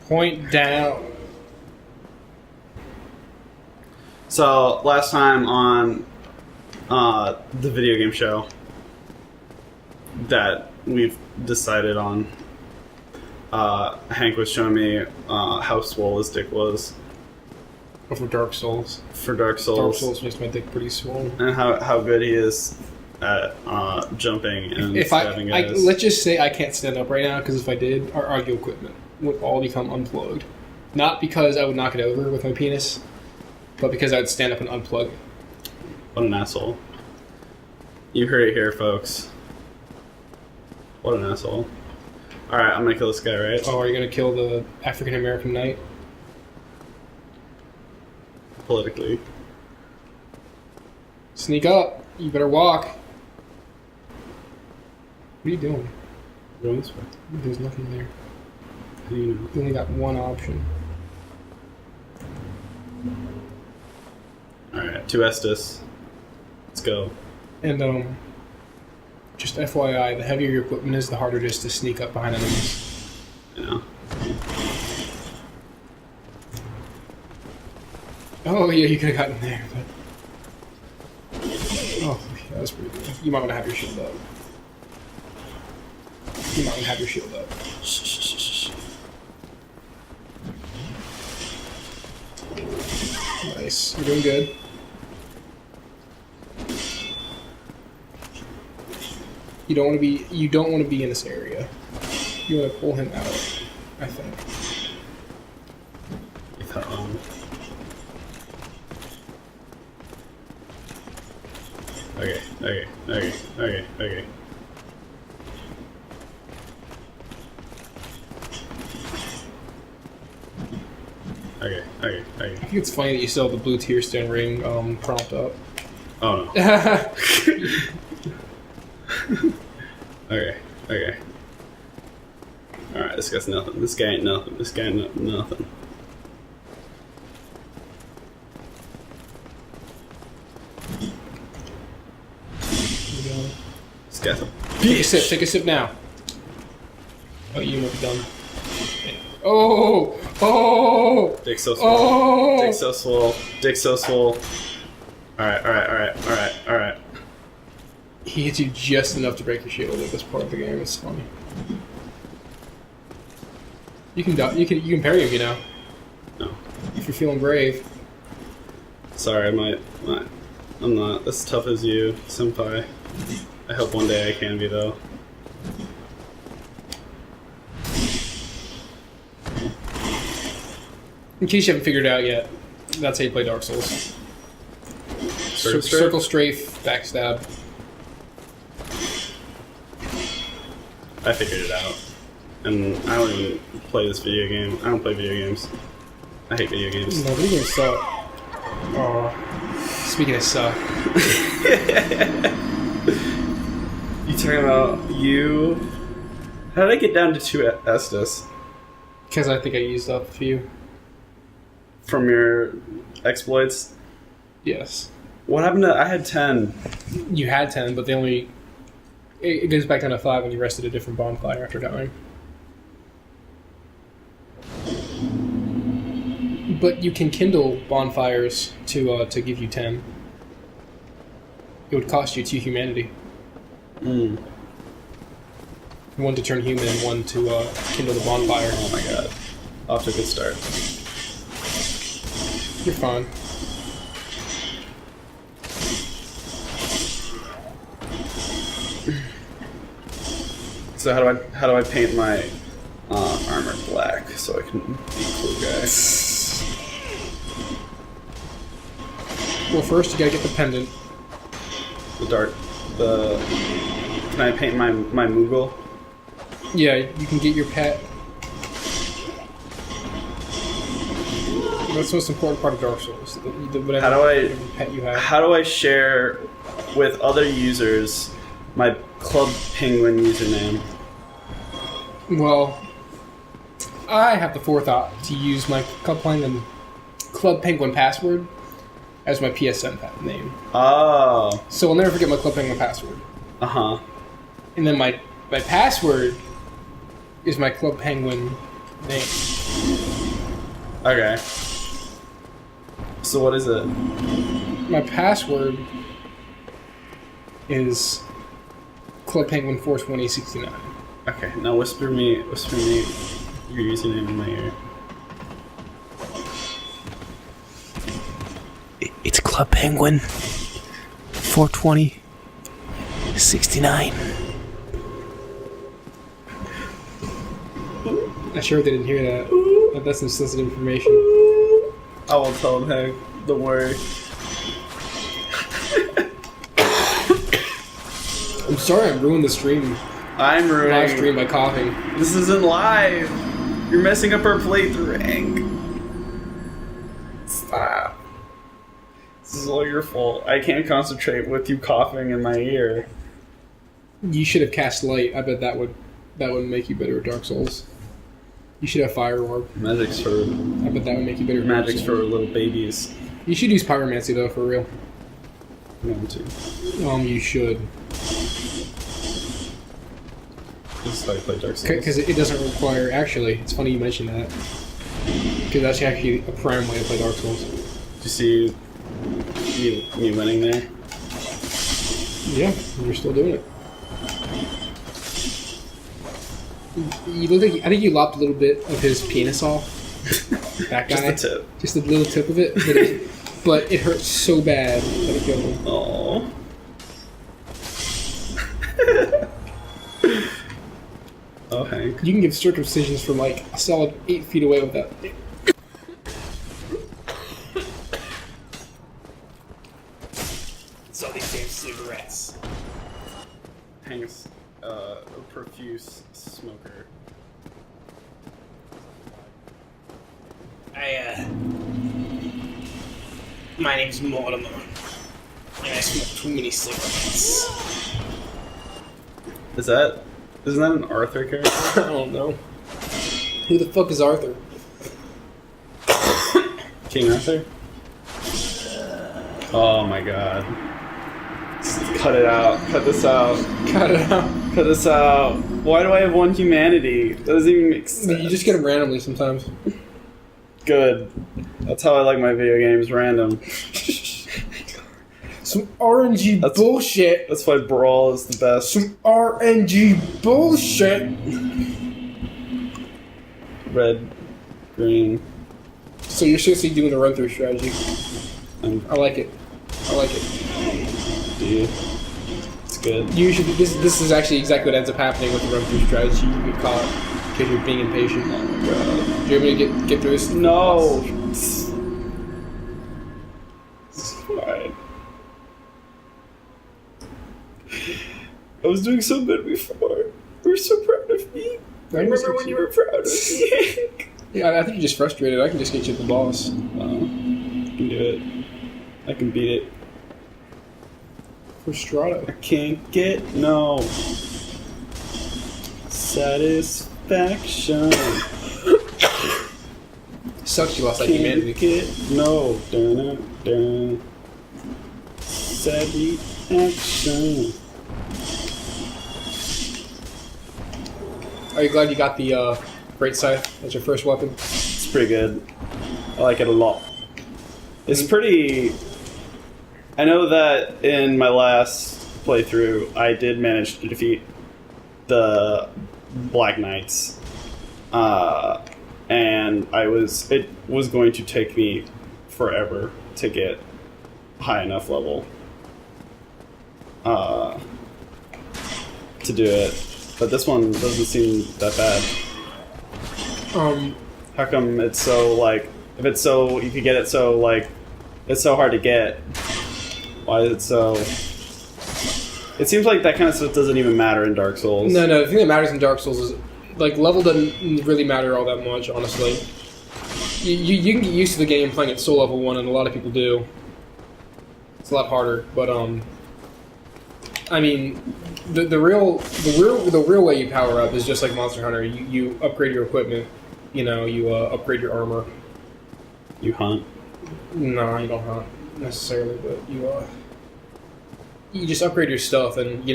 Point down. So, last time on the video game show that we've decided on, Hank was showing me how swole his dick was. Oh, for Dark Souls. For Dark Souls. Dark Souls makes my dick pretty swole. And how good he is at jumping and stabbing guys. Let's just say I can't stand up right now, because if I did, our audio equipment would all become unplugged. Not because I would knock it over with my penis, but because I would stand up and unplug it. What an asshole. You heard it here, folks. What an asshole. Alright, I'm gonna kill this guy, right? Oh, are you gonna kill the African American knight? Politically. Sneak up. You better walk. What are you doing? Going this way. There's nothing there. How do you know? You only got one option. Alright, to Estes. Let's go. And, just FYI, the heavier your equipment is, the harder it is to sneak up behind enemies. Yeah. Oh, yeah, you could have gotten there, but... Oh, yeah, that was pretty good. You might want to have your shield up. You might want to have your shield up. Nice. You're doing good. You don't want to be in this area. You want to pull him out, I think. Okay. I think it's funny that you still have the blue Tearstone ring prompt up. Oh no. Okay. Alright, this guy's nothing. This guy ain't nothing. This guy ain't nothing. This guy's a bitch. Take a sip now. Oh, you might be done. Oh! Dick so swole. Oh! Dick so swole. Dick so swole. Alright. He hits you just enough to break your shield at this part of the game. It's funny. You can parry him, you know. No. If you're feeling brave. Sorry, I'm not as tough as you, senpai. I hope one day I can be, though. In case you haven't figured it out yet, that's how you play Dark Souls. Circle strafe, backstab. I figured it out. And I don't even play this video game. I don't play video games. I hate video games. No, video games suck. Oh. Speaking of suck. You talking about you? How did I get down to 2 Estes? Because I think I used up a few. From your exploits? Yes. What happened to... I had 10. You had 10, but they only... It goes back down to 5 when you rested a different bonfire after dying. But you can kindle bonfires to give you 10. It would cost you 2 humanity. Mm. One to turn human and one to kindle the bonfire. Oh my god. Off to a good start. You're fine. So how do I paint my armor black so I can be a cool guy? Well, first you gotta get the pendant. Can I paint my Moogle? Yeah, you can get your pet. That's the most important part of Dark Souls. Whatever pet you have. How do I share with other users my Club Penguin username? Well, I have the forethought to use my Club Penguin password as my PSN name. Oh. So I'll never forget my Club Penguin password. Uh-huh. And then my password is my Club Penguin name. Okay. So what is it? My password is Club Penguin Force 1869. Okay, now whisper me your username in my ear. It's Club Penguin 420 69. I sure didn't hear that. That's some sensitive information. I won't tell him, hey, don't worry. I'm sorry I ruined the stream. I'm ruining Live stream by coughing. This isn't live. You're messing up our playthrough, Hank. Stop. This is all your fault. I can't concentrate with you coughing in my ear. You should have cast light. I bet that would make you better at Dark Souls. You should have fire orb. Magic's for I bet that would make you better at Dark magic's Souls. for little babies. You should use pyromancy though, for real. I'm going to. You should. This is how you play Dark Souls. Because it doesn't require... Actually, it's funny you mention that. Because that's actually a prime way to play Dark Souls. Did you see me winning there? Yeah, you're still doing it. You look like... I think you lopped a little bit of his penis off. That guy. Just the tip. Just a little tip of it. But it hurt so bad that it killed him. Aww. Oh, Hank. You can give circumcisions from like a solid 8 feet away with that. So these damn cigarettes. Hank's a profuse smoker. My name's Mortimer. And I smoke too many cigarettes. Isn't that an Arthur character? I don't know. Who the fuck is Arthur? King Arthur? Oh my god. Cut it out. Cut this out. Cut it out. Cut this out. Why do I have one humanity? That doesn't even make sense. You just get them randomly sometimes. Good. That's how I like my video games, random. Some RNG bullshit. That's why Brawl is the best. Some RNG bullshit. Red, green. So you're seriously doing the run-through strategy. I like it. I like it. Do you? It's good. You should. This is actually exactly what ends up happening with the run-through strategy. You get caught because you're being impatient. Oh my god. Do you want me to get through this? No. It's fine. I was doing so good before. You were so proud of me. I remember when you were proud of me. Yeah, I think you're just frustrated. I can just get you the boss. I can do it. I can beat it. Frustrado. I can't get no satisfaction. Sucks you lost that Can't humanity. get no dun satisfaction. Are you glad you got the great scythe as your first weapon? It's pretty good. I like it a lot. It's pretty... I know that in my last playthrough, I did manage to defeat the Black Knights. And it was going to take me forever to get high enough level to do it. But this one doesn't seem that bad. How come it's so, like, if it's so, you could get it so, like, it's so hard to get, why is it so... It seems like that kind of stuff doesn't even matter in Dark Souls. No, the thing that matters in Dark Souls is, like, level doesn't really matter all that much, honestly. You can get used to the game playing at soul level 1, and a lot of people do. It's a lot harder, but, I mean, the real way you power up is just like Monster Hunter. You upgrade your equipment, you upgrade your armor. You hunt? No, you don't hunt necessarily, but you just upgrade your stuff, and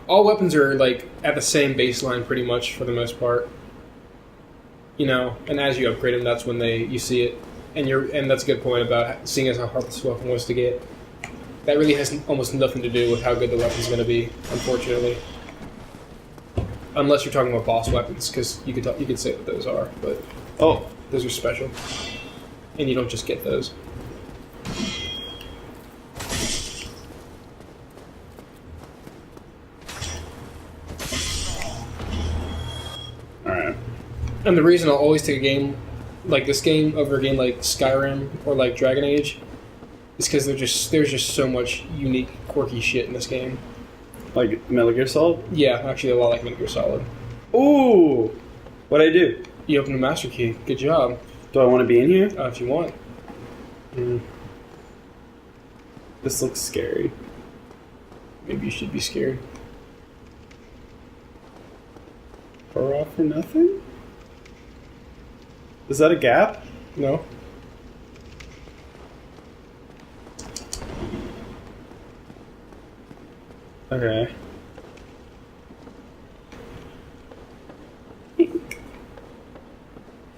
all weapons are like at the same baseline pretty much for the most part. you know, and as you upgrade them, that's when you see it. And that's a good point about seeing as how hard this weapon was to get. That really has almost nothing to do with how good the weapon's going to be, unfortunately. Unless you're talking about boss weapons, because you could say what those are, but those are special, and you don't just get those. All right. And the reason I'll always take a game like this game over a game like Skyrim or like Dragon Age is because there's just so much unique, quirky shit in this game. Like Metal Gear Solid? Yeah, actually a lot like Metal Gear Solid. Ooh! What'd I do? You opened a master key. Good job. Do I want to be in here? If you want. This looks scary. Maybe you should be scared. Far off for nothing? Is that a gap? No. Okay.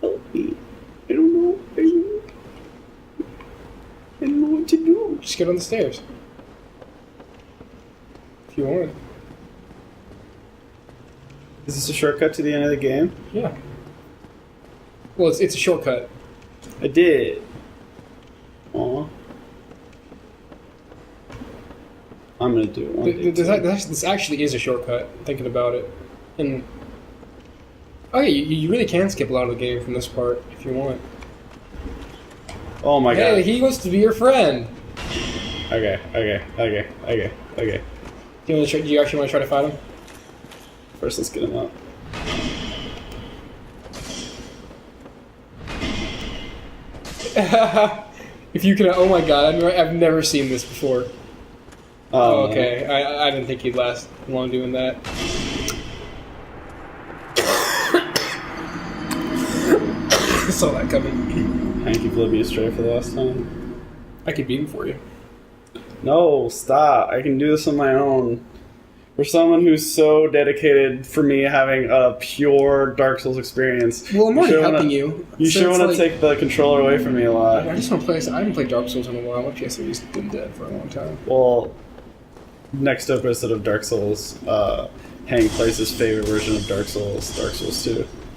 Help me. I don't know. I don't know what to do. Just get on the stairs. If you want. Is this a shortcut to the end of the game? Yeah. Well, it's a shortcut. I did. Aw. I'm gonna do it one day. This actually is a shortcut, thinking about it. And oh yeah, you really can skip a lot of the game from this part if you want. Oh my god. Hey, he wants to be your friend. Okay. Do you actually want to try to fight him? First, let's get him up. If you can, oh my god, I've never seen this before. Oh, okay. I didn't think he'd last long doing that. Saw that coming. Hank, you've led me astray for the last time. I could beat him for you. No, stop. I can do this on my own. For someone who's so dedicated for me having a pure Dark Souls experience. Well, I'm already helping you. You sure want to take the controller away from me a lot. I just want to play. I haven't played Dark Souls in a while. My PS3's been dead for a long time. Well, next episode of Dark Souls, Hank plays his favorite version of Dark Souls 2.